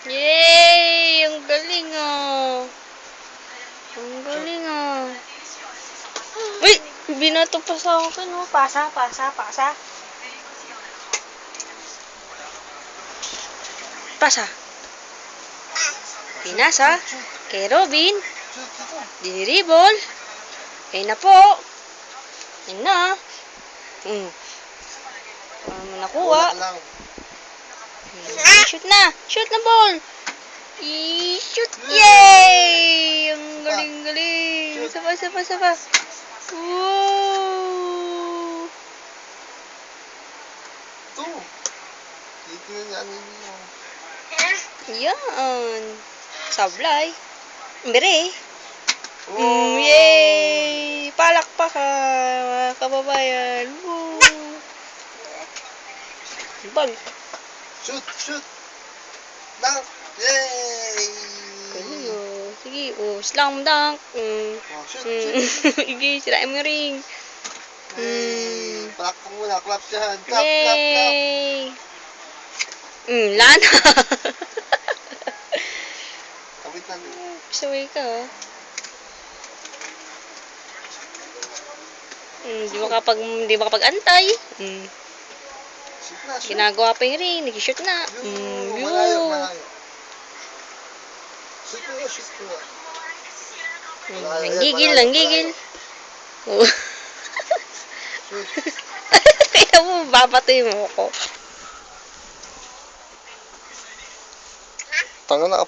Yay! Ang galing ah. Ang galing ah. Uy! Binato pa sa akin oh. Pasa. Pasa. Pinasa. Kay Robin. Diniribol. Ayun na po. Ayun na. Nakuha. Shoot na. Shoot na ball. I-shoot. Yay! Ang galing-galing. Sapa. Wow! Ito. Dito yung ano nyo. Yan. Sablay. Mbere. Oh! Yay! Palakpakan, mga kababayan. Woo! Ball. Shoot! Dunk! Yay! Galing oh. Sige, oh. Slam dunk. Oh, shoot! Sige, sirain mo yung ring. Palakpak muna, clap dyan. Clap! Yay! Lana. Kapit na. Pasaway ka oh. Di makapag-antay. Shoot na, shoot. Ginagawa pa yung ring. Nag-shoot na. Malayo. Shoot mo. Nanggigil. Oh. Shoot. Kaya mo, babatoy mo ako. Tanga na